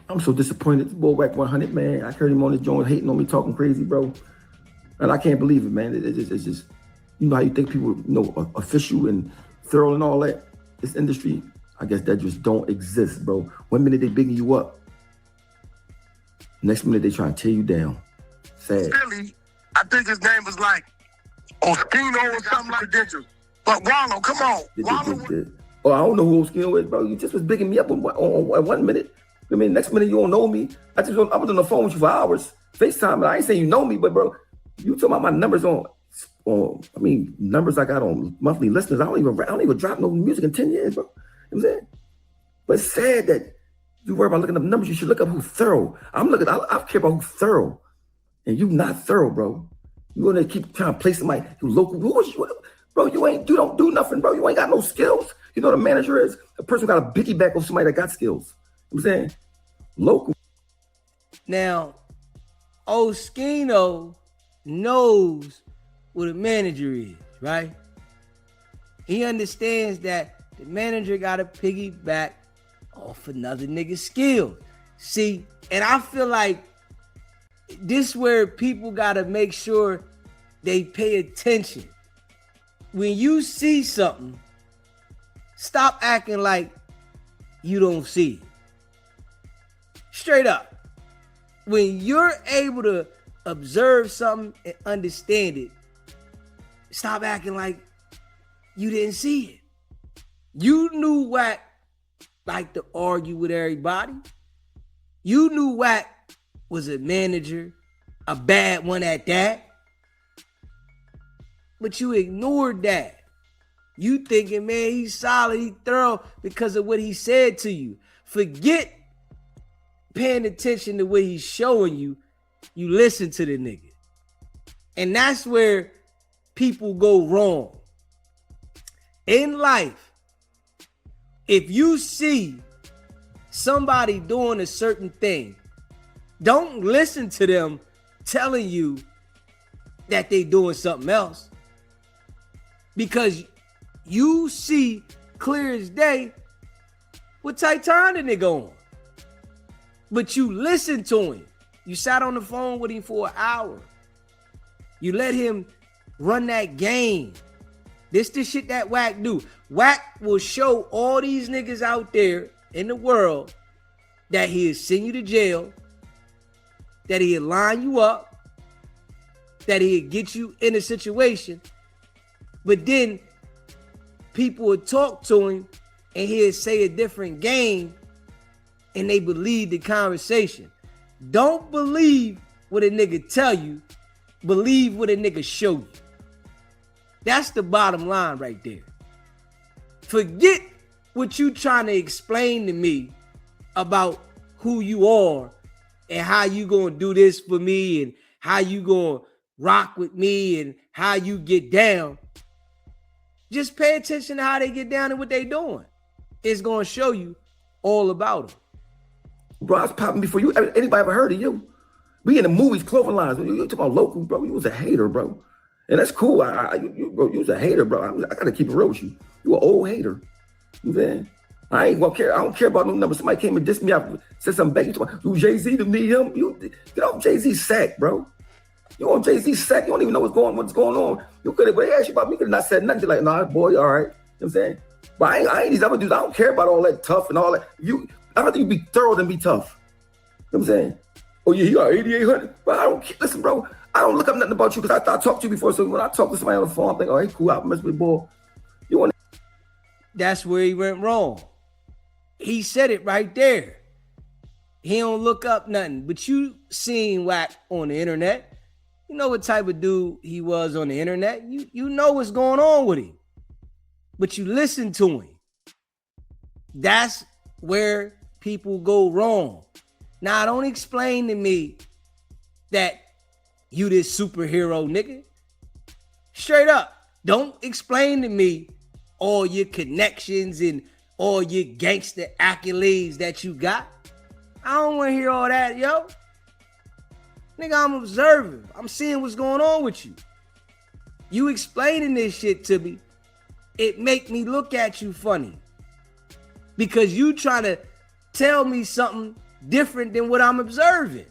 I'm so disappointed. Boy, Wack 100, man. I heard him on his joint hating on me, talking crazy, bro. And I can't believe it, man. It's just, you know how you think people, official and thorough and all that. This industry, I guess that just don't exist, bro. One minute they bigging you up. Next minute they trying to tear you down. Sad. Philly, I think his name was like Oschino or something like that. But Wallow, come on. Wallow. Oh, I don't know who Oschino is, bro. You just was bigging me up on 1 minute. I mean, next minute you don't know me. I was on the phone with you for hours. FaceTime, and I ain't saying you know me, but bro, you talking about my numbers numbers I got on monthly listeners. I don't even drop no music in 10 years, bro. You know what I'm saying? But it's sad that you worry about looking up numbers. You should look up who's thorough. I care about who's thorough. And you not thorough, bro. You want to keep trying to play somebody who's local. Who is you? Bro, you don't do nothing, bro. You ain't got no skills. You know what a manager is? A person who got a piggyback of somebody that got skills. You know what I'm saying? Local. Now, Oschino knows what a manager is, right? He understands that the manager got to piggyback off another nigga's skills. See, and I feel like this where people got to make sure they pay attention. When you see something, stop acting like you don't see it. Straight up. When you're able to observe something and understand it, stop acting like you didn't see it. You knew Wack liked to argue with everybody. You knew Wack was a manager, a bad one at that. But you ignored that. You thinking, man, he's solid, he's thorough because of what he said to you. Forget paying attention to what he's showing you. You listen to the nigga. And that's where people go wrong. In life, if you see somebody doing a certain thing, don't listen to them telling you that they doing something else. Because you see clear as day what type time the nigga on. But you listen to him. You sat on the phone with him for an hour. You let him run that game. This the shit that Wack do. Wack will show all these niggas out there in the world that he'll send you to jail, that he'll line you up, that he'll get you in a situation. But then people will talk to him and he'll say a different game and they believe the conversation. Don't believe what a nigga tell you. Believe what a nigga show you. That's the bottom line right there. Forget what you trying to explain to me about who you are and how you gonna do this for me and how you gonna rock with me and how you get down. Just pay attention to how they get down and what they doing. It's gonna show you all about them. Bro, I was popping before you. Anybody ever heard of you? We in the movies, clothing lines. You talking about local, bro. You was a hater, bro. And that's cool. You was a hater, bro. I gotta keep it real with you. You an old hater. You know what I'm saying? I ain't gonna care. I don't care about no numbers. Somebody came and dissed me. I said something back. You talking about, you Jay-Z to me, him? You get off Jay-Z's sack, bro. You on Jay-Z's sack. You don't even know what's going on. You could have, they asked you about me, could have not said nothing. Like, nah, boy, all right. You know what I'm saying? But I ain't these other dudes. I don't care about all that tough and all that. I'd rather you be thorough than be tough. You know what I'm saying? Oh, yeah, you got 8,800. But I don't care. Listen, bro, I don't look up nothing about you because I talked to you before. So when I talk to somebody on the phone, I'm thinking, oh, hey, cool, I mess with boy. You want? That's where he went wrong. He said it right there. He don't look up nothing. But you seen Wack on the internet. You know what type of dude he was on the internet. You know what's going on with him. But you listen to him. That's where people go wrong. Now, don't explain to me that you this superhero nigga. Straight up. Don't explain to me all your connections and all your gangster accolades that you got. I don't want to hear all that, yo. Nigga, I'm observing. I'm seeing what's going on with you. You explaining this shit to me, it make me look at you funny. Because you trying to tell me something different than what I'm observing.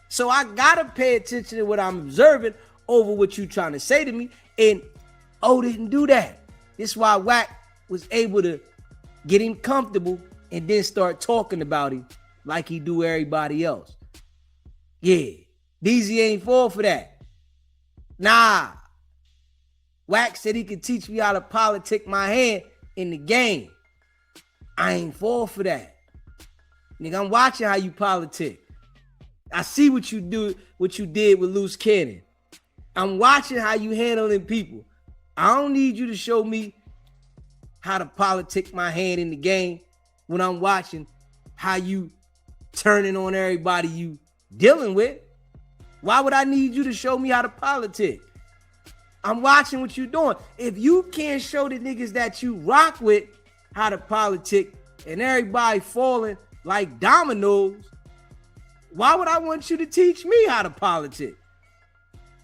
So I gotta pay attention to what I'm observing over what you trying to say to me. And O didn't do that. This is why Wack was able to get him comfortable and then start talking about him like he do everybody else. Yeah, DEEZY ain't fall for that. Nah. Wack said he could teach me how to politic my hand in the game. I ain't fall for that. Nigga, I'm watching how you politic. I see what you do, what you did with Loose Cannon. I'm watching how you handling people. I don't need you to show me how to politic my hand in the game when I'm watching how you turning on everybody you dealing with. Why would I need you to show me how to politic? I'm watching what you doing. If you can't show the niggas that you rock with how to politic and everybody falling like dominoes, why would I want you to teach me how to politic?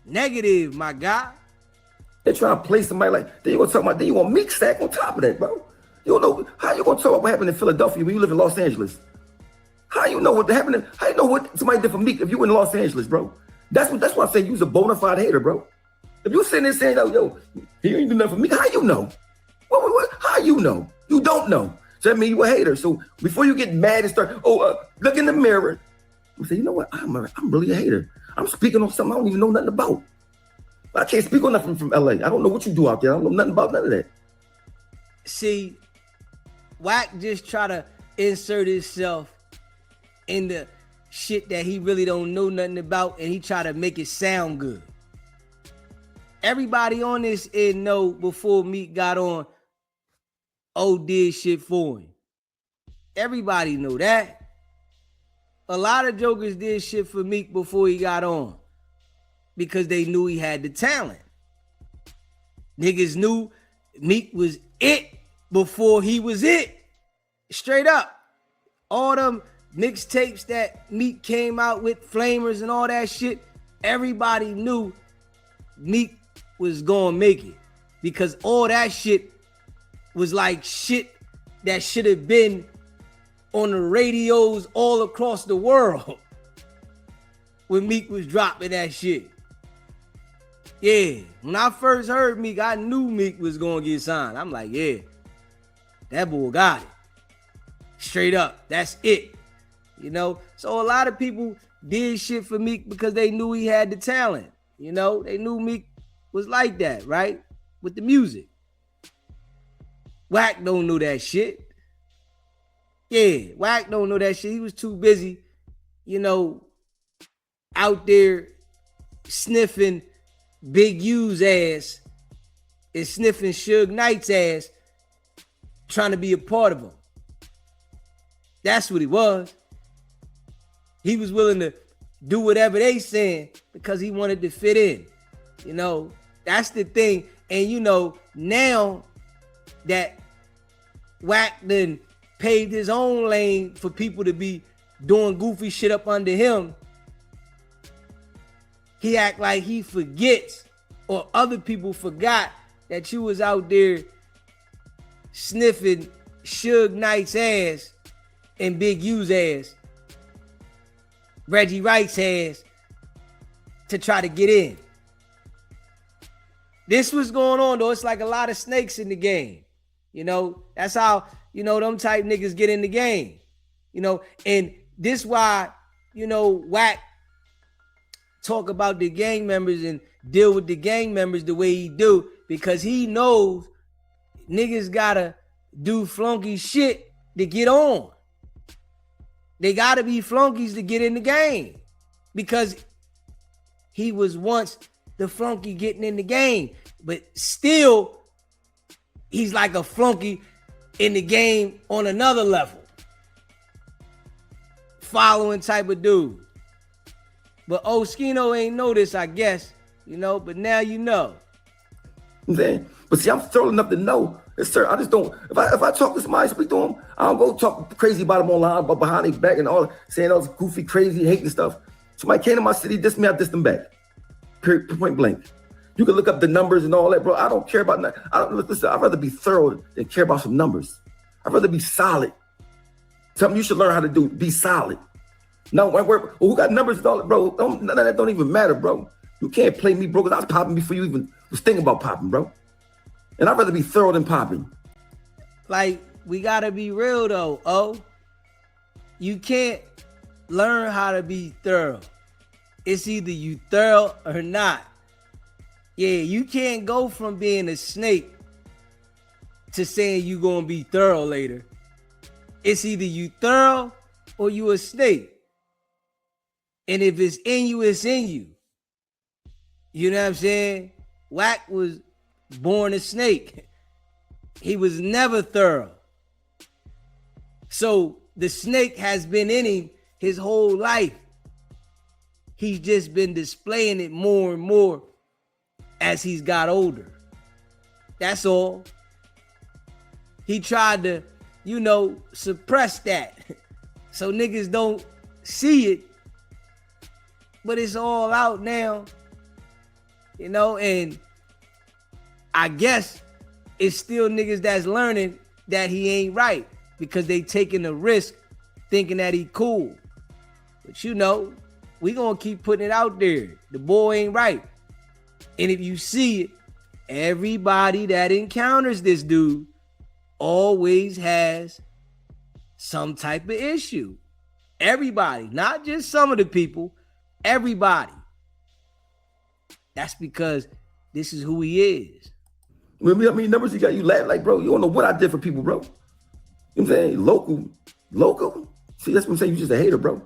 Negative, my guy. They're trying to play somebody like, then you gonna talk about, then you want Meek stack on top of that, bro. You don't know, how you gonna talk about what happened in Philadelphia when you live in Los Angeles? How you know what happened? How you know what somebody did for Meek if you in Los Angeles, bro? That's why I say you's a bona fide hater, bro. If you sitting there saying, yo, he ain't do nothing for me, how you know? What? How you know? You don't know. So that means you a hater. So before you get mad and start, look in the mirror, you say, you know what? I'm really a hater. I'm speaking on something I don't even know nothing about. I can't speak on nothing from LA. I don't know what you do out there. I don't know nothing about none of that. See, Wack just try to insert himself in the shit that he really don't know nothing about, and he try to make it sound good. Everybody on this end know before Meek got on, O did shit for him. Everybody know that. A lot of jokers did shit for Meek before he got on because they knew he had the talent. Niggas knew Meek was it before he was it. Straight up. All them mixtapes that Meek came out with, Flamers and all that shit, everybody knew Meek was gonna make it because all that shit was like shit that should have been on the radios all across the world when Meek was dropping that shit. Yeah, when I first heard Meek, I knew Meek was gonna get signed. I'm like, yeah, that boy got it. Straight up, that's it. You know, so a lot of people did shit for Meek because they knew he had the talent. You know, they knew Meek was like that, right? With the music. Wack don't know that shit. Yeah, Wack don't know that shit. He was too busy, you know, out there sniffing Big U's ass and sniffing Suge Knight's ass, trying to be a part of him. That's what he was. He was willing to do whatever they saying because he wanted to fit in. You know, that's the thing. And you know, now that Wack done paved his own lane for people to be doing goofy shit up under him, he act like he forgets or other people forgot that you was out there sniffing Suge Knight's ass and Big U's ass, Reggie Wright's ass, to try to get in. This was going on though. It's like a lot of snakes in the game. You know, that's how, you know, them type niggas get in the game. You know, and this why, you know, Wack talk about the gang members and deal with the gang members the way he do, because he knows niggas gotta do flunky shit to get on. They gotta be flunkies to get in the game, because he was once the flunky getting in the game, but still he's like a flunky in the game on another level, following type of dude. But Oschino ain't know this, I guess, you know, but now you know. Then, but see, I'm thorough enough to know. Sir, I just don't. If I talk to somebody, speak to them, I don't go talk crazy about them online, but behind their back and all, saying all this goofy, crazy, hating stuff. Somebody came to my city, dissed me, I dissed them back. Period, point blank. You can look up the numbers and all that, bro. I don't care about that. Listen, I'd rather be thorough than care about some numbers. I'd rather be solid Something you should learn how to do. Be solid. No, who got numbers and all that, bro? None of that don't even matter, bro. You can't play me, bro, because I was popping before you even was thinking about popping, bro. And I'd rather be thorough than popping. Like, we gotta be real though, oh. You can't learn how to be thorough. It's either you thorough or not. Yeah, you can't go from being a snake to saying you gonna be thorough later. It's either you thorough or you a snake. And if it's in you, it's in you. You know what I'm saying? Wack was born a snake. He was never thorough. So the snake has been in him his whole life. He's just been displaying it more and more as he's got older. That's all. He tried to, suppress that so niggas don't see it. But it's all out now. And I guess it's still niggas that's learning that he ain't right because they taking a risk thinking that he cool. But we gonna keep putting it out there. The boy ain't right. And if you see it, everybody that encounters this dude always has some type of issue. Everybody, not just some of the people, everybody. That's because this is who he is. I mean, numbers you got, you laugh like, bro, you don't know what I did for people, bro. You know what I'm saying? Local. See, that's what I'm saying. You just a hater, bro.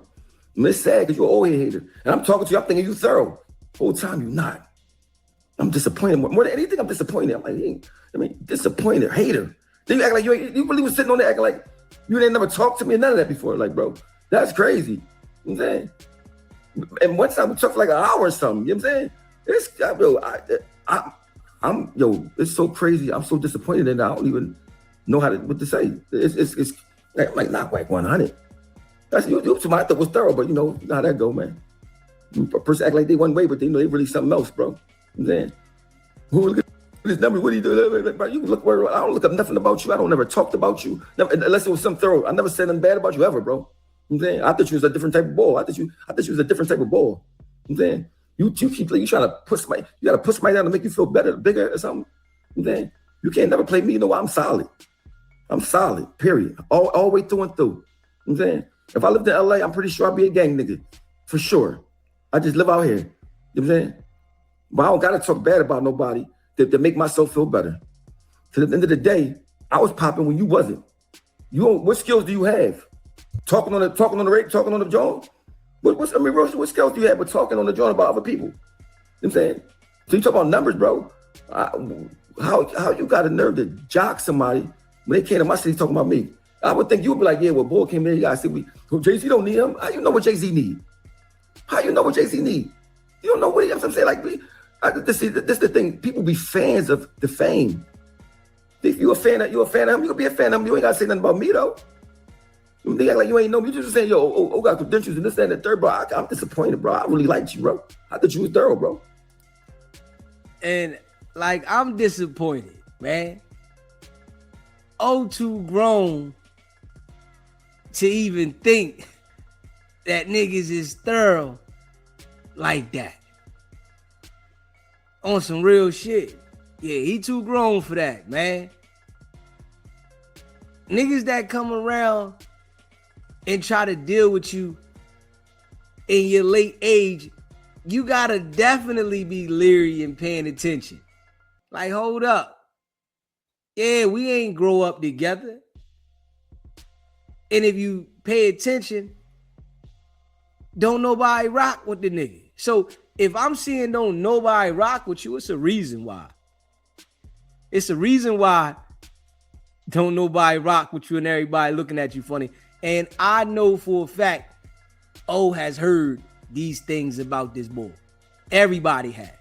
And it's sad because you're always a hater. And I'm talking to you, I'm thinking you thorough. Whole time you're not. I'm disappointed. More than anything, I'm disappointed. I'm like, disappointed, hater. Then you act like you really was sitting on there acting like you ain't never talked to me or none of that before. Like, bro, that's crazy. You know what I'm saying? And one time we talked for like an hour or something. You know what I'm saying? It's so crazy. I'm so disappointed and I don't even know what to say. It's like not Wack 100. That's you somebody I thought was thorough, but you know how that go, man. A person act like they one way, but they know they really something else, bro. You know what I'm saying? Look at this number, what do you do? Bro, you can look where I don't look up nothing about you. I don't never talked about you. Never, unless it was some thorough. I never said nothing bad about you ever, bro. You know what I'm saying? I thought you was a different type of ball. I thought you was a different type of ball. You know what I'm saying? You keep you trying to push somebody, you gotta push somebody down to make you feel better, bigger or something. You know what I'm saying? You can't never play me. You know why? I'm solid. I'm solid, period. All the way through and through. You know what I'm saying? If I lived in LA, I'm pretty sure I'd be a gang nigga. For sure. I just live out here. You know what I'm saying? But I don't gotta talk bad about nobody to make myself feel better. To the end of the day, I was popping when you wasn't. What skills do you have? Talking on the radio, talking on the joint? What skills do you have with talking on the joint about other people? You know what I'm saying? So you talk about numbers, bro. How you got a nerve to jock somebody when they came to my city talking about me? I would think you would be like, yeah, well, boy came in, you guys said Jay-Z don't need him. How you know what Jay-Z need? How you know what Jay-Z need? You don't know what I'm saying. Like, this is the thing. People be fans of the fame. If you're a fan of him, you can be a fan of him. You ain't gotta say nothing about me though. They act like you ain't know me. You just saying, yo, got credentials and this, that, and the third, bro. I'm disappointed, bro. I really liked you, bro. I thought you was thorough, bro. And like, I'm disappointed, man. Too grown to even think that niggas is thorough like that. On some real shit. Yeah, he too grown for that, man. Niggas that come around and try to deal with you in your late age, you gotta definitely be leery and paying attention. Like, hold up. Yeah, we ain't grow up together. And if you pay attention, don't nobody rock with the nigga. So if I'm seeing don't nobody rock with you, it's a reason why. It's a reason why don't nobody rock with you and everybody looking at you funny. And I know for a fact, has heard these things about this boy. Everybody had.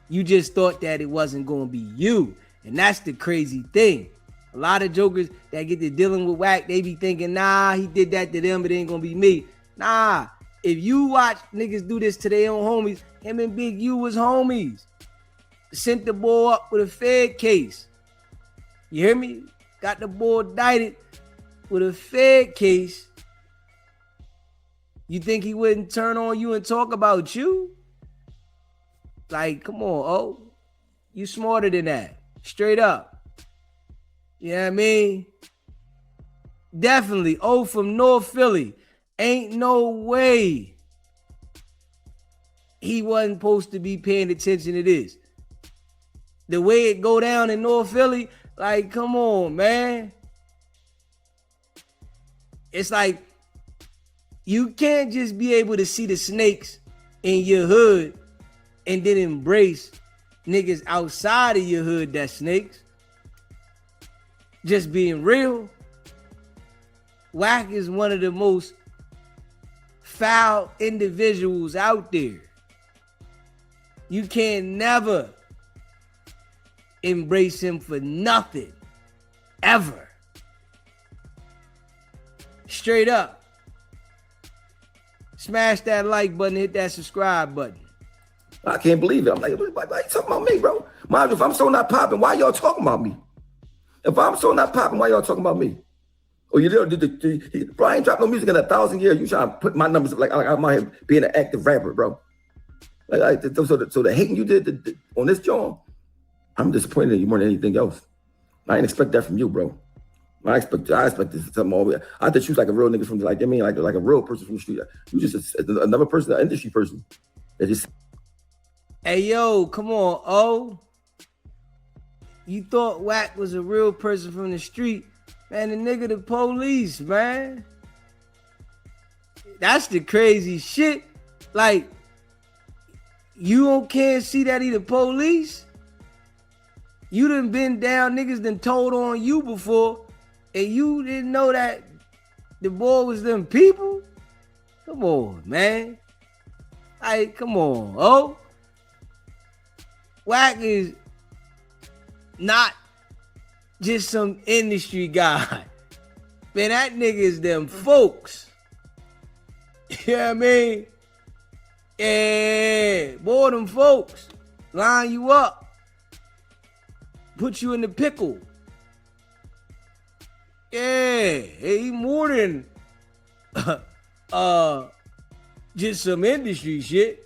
You just thought that it wasn't going to be you. And that's the crazy thing. A lot of jokers that get to dealing with Wack, they be thinking, nah, he did that to them, but it ain't going to be me. Nah, if you watch niggas do this to their own homies, him and Big U was homies. Sent the boy up with a Fed case. You hear me? Got the boy indicted with a Fed case, you think he wouldn't turn on you and talk about you? Like, come on, oh, you smarter than that. Straight up. You know what I mean? Definitely. Oh, from North Philly. Ain't no way he wasn't supposed to be paying attention to this. The way it go down in North Philly, like, come on, man. It's like, you can't just be able to see the snakes in your hood and then embrace niggas outside of your hood that snakes. Just being real. Wack is one of the most foul individuals out there. You can never embrace him for nothing. Ever. Straight up. Smash that like button, hit that subscribe button. I can't believe it. I'm like, why you talking about me, bro? Mind you, if I'm so not popping, why y'all talking about me? If I'm so not popping, why y'all talking about me? Oh, you know, bro, I ain't dropped no music in 1,000 years. You trying to put my numbers like I'm out here being an active rapper, bro. Like, so the hating you did on this joint, I'm disappointed in you more than anything else. I didn't expect that from you, bro. I expect this something all the way. I thought you was like a real nigga from like, I mean, like a real person from the street. You just another person, an industry person. That just. Hey yo, come on, oh. You thought Wack was a real person from the street. Man, the nigga the police, man. That's the crazy shit. Like, you can't see that he the police? You done been down, niggas done told on you before, and you didn't know that the boy was them people? Come on, man. Like, come on, oh. Wack is not just some industry guy. Man, that nigga is them folks. You know what I mean? Yeah, boy, them folks line you up, put you in the pickle. Yeah, he more than just some industry shit.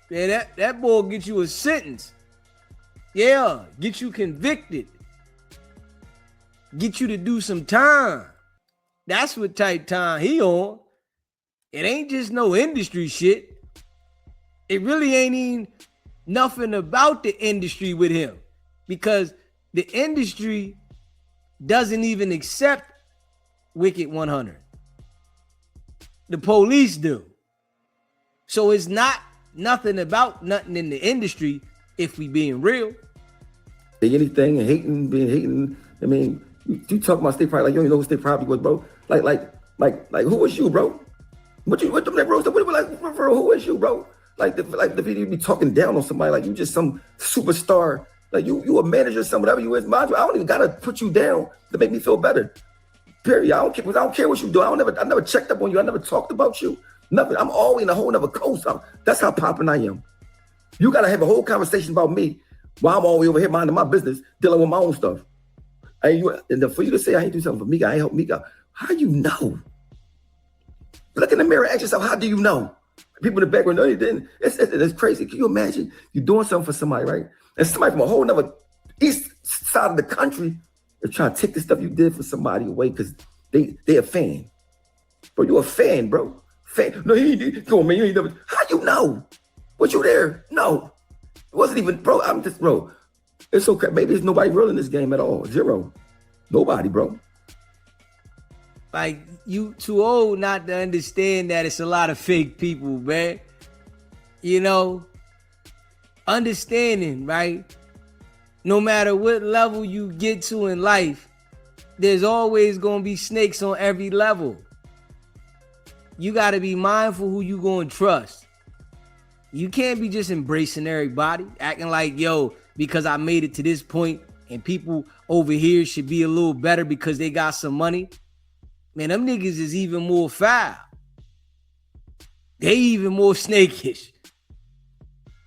Man, that boy get you a sentence. Yeah, get you convicted. Get you to do some time. That's what type time he on. It ain't just no industry shit. It really ain't even nothing about the industry with him, because the industry doesn't even accept Wicked100. The police do. So it's not nothing about nothing in the industry if we being real. Say anything and being hating. I mean, you talk about state property like you don't even know who state property was, bro. Like who was you, bro? What them that bro? Who is you, bro? Like the video you be talking down on somebody like you just some superstar. Like you a manager, some whatever you is. Mind you, I don't even gotta put you down to make me feel better. Period. I don't care what you do. I never checked up on you. I never talked about you. Nothing. I'm always in a whole nother coast. That's how popping I am. You gotta have a whole conversation about me while I'm always over here minding my business, dealing with my own stuff. And then for you to say I ain't do something for Mika, I ain't help Mika. How you know? Look in the mirror, ask yourself, how do you know? People in the background, no, you didn't. It's crazy. Can you imagine you doing something for somebody, right? And somebody from a whole nother east side of the country is trying to take the stuff you did for somebody away because they a fan. Bro, you a fan, bro. Fan. No, he did. Come on, man. You ain't never. How you know? Was you there? No. It wasn't even, bro. I'm just, bro. It's okay. Maybe there's nobody real in this game at all. Zero. Nobody, bro. Like, you too old not to understand that it's a lot of fake people, man. You know, understanding, right? No matter what level you get to in life, there's always going to be snakes on every level. You got to be mindful who you going to trust. You can't be just embracing everybody, acting like, yo, because I made it to this point and people over here should be a little better because they got some money. Man, them niggas is even more foul. They even more snakish.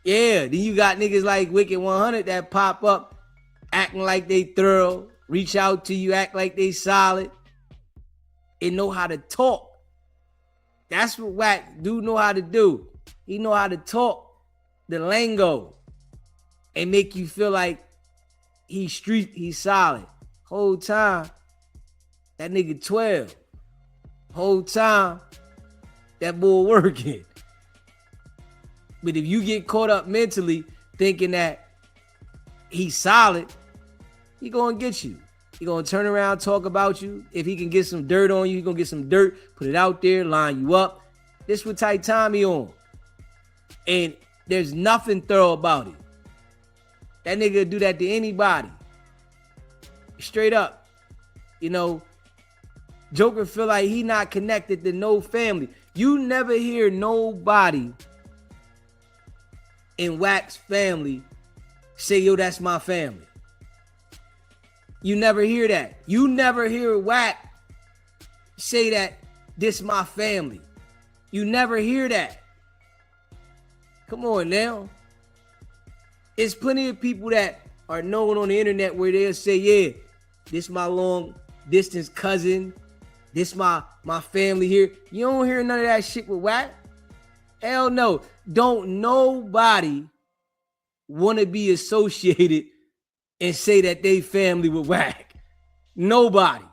Yeah, then you got niggas like Wicked100 that pop up acting like they thorough, reach out to you, act like they solid, and know how to talk. That's what Wack do know how to do. He know how to talk the lingo and make you feel like he's street, he's solid. Whole time, that nigga 12. Whole time, that boy working. But if you get caught up mentally thinking that he's solid, he gonna get you. He gonna turn around, talk about you. If he can get some dirt on you, he gonna get some dirt, put it out there, line you up. This what type time he on. And there's nothing thorough about it. That nigga do that to anybody. Straight up. You know, Joker feel like he not connected to no family. You never hear nobody in Wack's family say, yo, that's my family. You never hear that. You never hear Wack say that this my family. You never hear that. Come on now. There's plenty of people that are known on the internet where they'll say, yeah, this my long distance cousin. This my family here. You don't hear none of that shit with Wack. Hell no. Don't nobody want to be associated and say that they family with Wack. Nobody.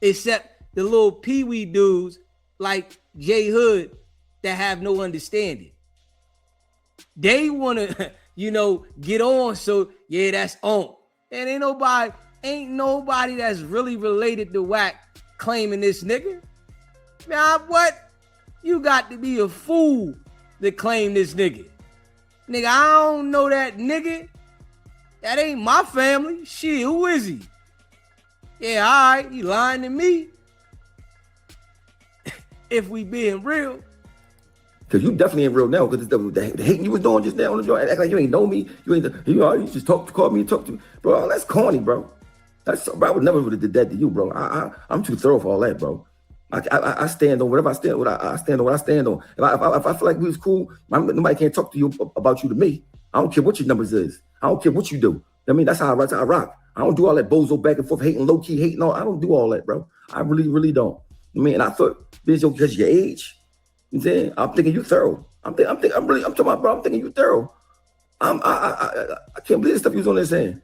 Except the little peewee dudes like J Hood that have no understanding. They want to, get on. So yeah, that's on. And ain't nobody that's really related to Wack claiming this nigga. Man, what? You got to be a fool to claim this nigga. Nigga, I don't know that nigga. That ain't my family. Shit, who is he? Yeah, all right, he lying to me. If we being real. Because you definitely ain't real now. Because the hating you was doing just now on the joint, act like you ain't know me. You just call me and talk to me. Bro, that's corny, bro. Bro, I would never would have did that to you, bro. I'm too thorough for all that, bro. I stand on whatever I stand on. I stand on what I stand on. If I feel like we was cool, nobody can't talk to you about you to me. I don't care what your numbers is. I don't care what you do. I mean, that's how I rock. I don't do all that bozo back and forth hating, low key hating. I don't do all that, bro. I really, really don't. I mean, and I thought, because of your age, you know what I'm saying? I'm thinking you thorough. I'm talking about, bro. I'm thinking you thorough. I can't believe the stuff you was on there saying.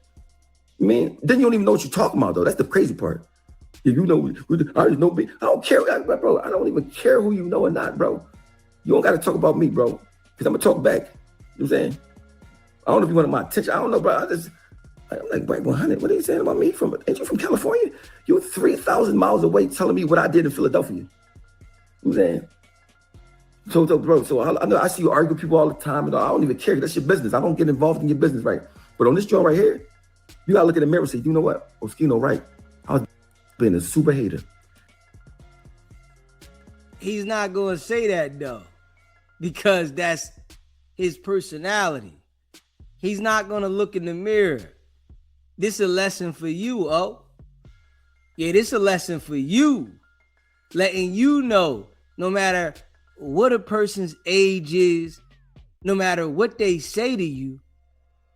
I mean, then you don't even know what you're talking about, though. That's the crazy part. If you know, I already know me. I don't care, bro. I don't even care who you know or not, bro. You don't got to talk about me, bro, because I'm going to talk back. You know what I'm saying? I don't know if you wanted my attention. I don't know, bro. I'm like, Wicked100, what are you saying about me? Ain't you from California? You're 3,000 miles away telling me what I did in Philadelphia. You know what I'm saying? So bro, I know I see you argue with people all the time, and I don't even care. That's your business. I don't get involved in your business, right? But on this joint right here, you got to look in the mirror and say, you know what? Oschino, right? I was being a super hater. He's not going to say that, though, because that's his personality. He's not going to look in the mirror. This is a lesson for you, oh. Yeah, this is a lesson for you. Letting you know, no matter what a person's age is, no matter what they say to you,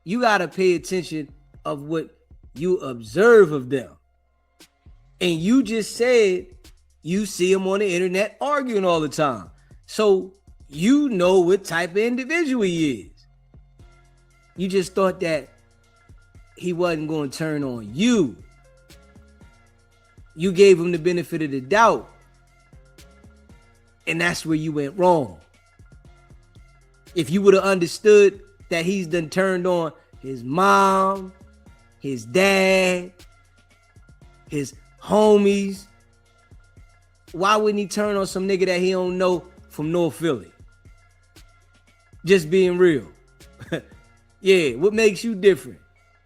you got to pay attention of what you observe of them. And you just said you see him on the internet arguing all the time. So you know what type of individual he is. You just thought that he wasn't going to turn on you. You gave him the benefit of the doubt. And that's where you went wrong. If you would have understood that he's done turned on his mom, his dad, his homies, why wouldn't he turn on some nigga that he don't know from North Philly? Just being real. Yeah, what makes you different?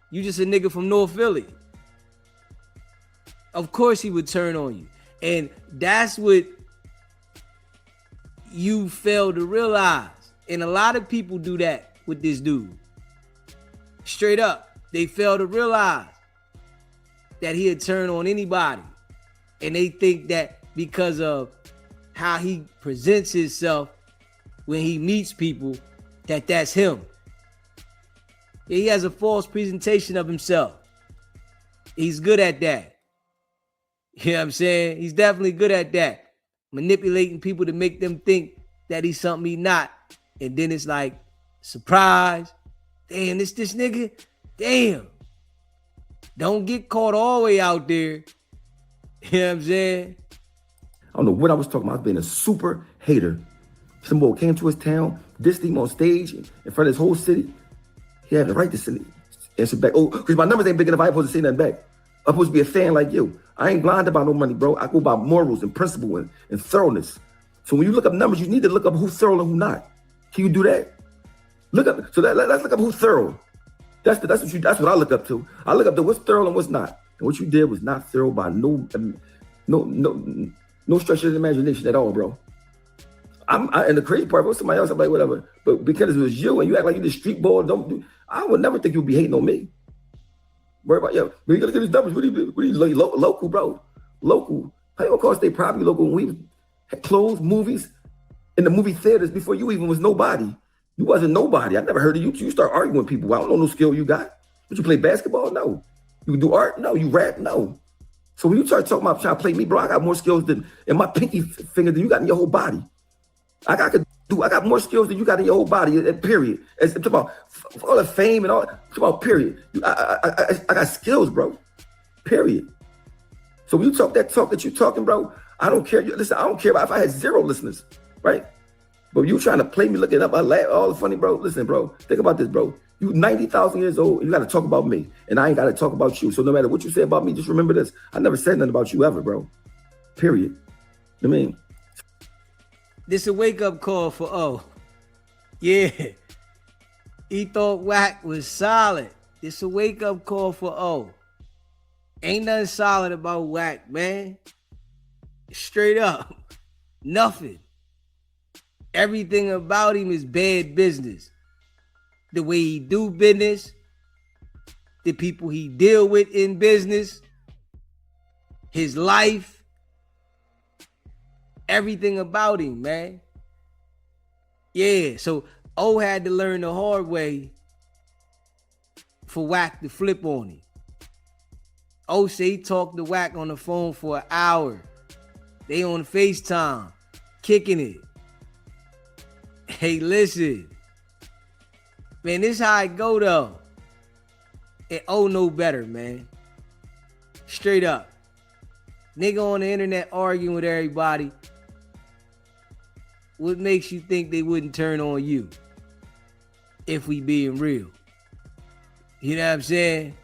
You just a nigga from North Philly. Of course he would turn on you. And that's what you fail to realize. And a lot of people do that with this dude. Straight up. They fail to realize that he'd turn on anybody. And they think that because of how he presents himself when he meets people, that that's him. He has a false presentation of himself. He's good at that. You know what I'm saying? He's definitely good at that. Manipulating people to make them think that he's something he's not. And then it's like, surprise. Damn, this nigga. Damn. Don't get caught all the way out there. You know what I'm saying? I don't know what I was talking about. I was being a super hater. Some boy came to his town, dissed him on stage in front of his whole city. He had the right to answer back. Oh, because my numbers ain't big enough. I ain't supposed to say nothing back. I'm supposed to be a fan like you. I ain't blind about no money, bro. I go by morals and principle and thoroughness. So when you look up numbers, you need to look up who's thorough and who not. Can you do that? Look up. So let's look up who's thorough. That's what I look up to. I look up to what's thorough and what's not. And what you did was not thorough by no stretch of the imagination at all, bro. And the crazy part, if it was somebody else, I'm like, whatever. But because it was you and you act like you the street ball, I would never think you'd be hating on me. Worry about, yo, when you look at these numbers, what do you local, bro? Local. How you gonna call stay property local when we had closed movies in the movie theaters before you even was nobody? You wasn't nobody. I never heard of you. You start arguing with people. I don't know no skill you got. But you play basketball? No. You do art? No. You rap? No. So when you start talking about trying to play me, bro, I got more skills in my pinky finger than you got in your whole body. I got more skills than you got in your whole body, period. It's about all the fame and all, it's about period. I got skills, bro, period. So when you talk that talk that you talking, bro, I don't care. Listen, I don't care about if I had 0 listeners, right? But you trying to play me looking up, I laugh, all funny, bro. Listen, bro, think about this, bro. You 90,000 years old, you got to talk about me, and I ain't got to talk about you. So no matter what you say about me, just remember this. I never said nothing about you ever, bro, period. I mean, this a wake-up call for O. Yeah. He thought Wack was solid. This a wake-up call for O. Ain't nothing solid about Wack, man. Straight up. Nothing. Everything about him is bad business. The way he do business, the people he deal with in business, his life, everything about him, man. Yeah, so O had to learn the hard way for Wack to flip on him. O say he talked to Wack on the phone for an hour. They on FaceTime, kicking it. Hey, listen. Man, this how it go, though. And O know better, man. Straight up. Nigga on the internet arguing with everybody. What makes you think they wouldn't turn on you? If we being real. You know what I'm saying?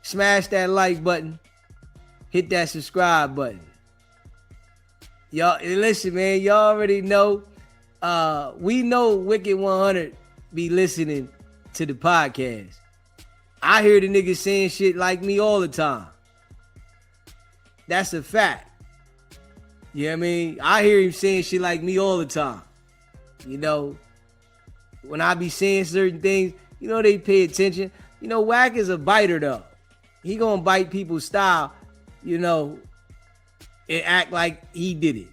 Smash that like button. Hit that subscribe button. Y'all, listen, man. Y'all already know. We know Wicked100 be listening to the podcast. I hear the niggas saying shit like me all the time. That's a fact. You know what I mean? I hear him saying shit like me all the time. You know, when I be saying certain things, you know, they pay attention. You know, Wack is a biter, though. He gonna bite people's style, you know, and act like he did it.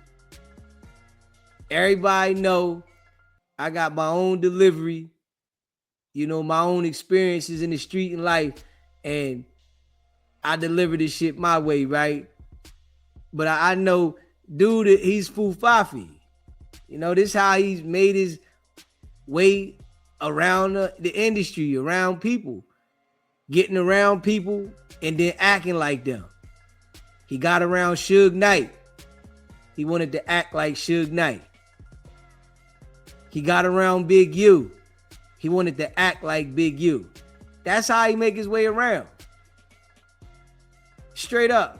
Everybody know I got my own delivery, you know, my own experiences in the street and life, and I deliver this shit my way, right? But I know, dude, he's Fufafi. You know, this how he's made his way around the industry, around people. Getting around people and then acting like them. He got around Suge Knight. He wanted to act like Suge Knight. He got around Big U. He wanted to act like Big U. That's how he make his way around. Straight up.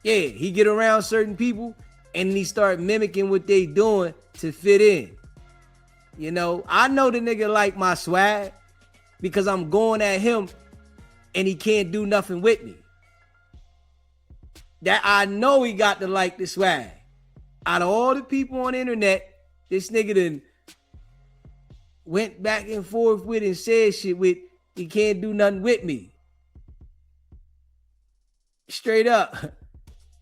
Yeah, he get around certain people and he start mimicking what they doing to fit in. You know, I know the nigga like my swag because I'm going at him and he can't do nothing with me. That I know he got to like the swag. Out of all the people on the internet, this nigga done went back and forth with and said shit with, he can't do nothing with me. Straight up.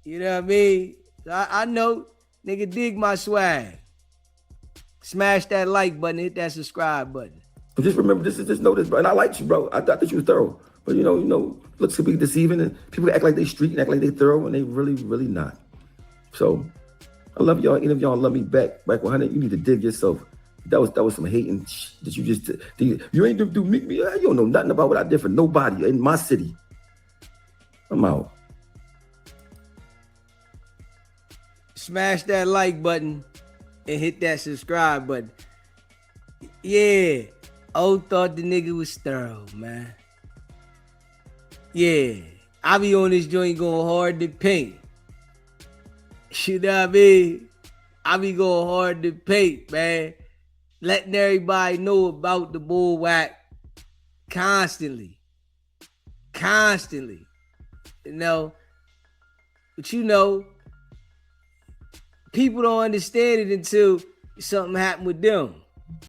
You know what I mean? I know nigga dig my swag. Smash that like button, hit that subscribe button. Just remember, just know this, bro. And I liked you, bro. I thought that you was thorough. But looks can be deceiving, and people act like they street and act like they thorough, and they really, really not. So I love y'all. Any of y'all love me back. Wicked100, you need to dig yourself. That was some hating that you just did. You ain't do me. You don't know nothing about what I did for nobody in my city. I'm out. Smash that like button and hit that subscribe button. Yeah. Thought the nigga was thorough, man. Yeah. I be on this joint going hard to paint. You know what I mean? I be going hard to paint, man. Letting everybody know about the bull Wack constantly. Constantly. But people don't understand it until something happened with them.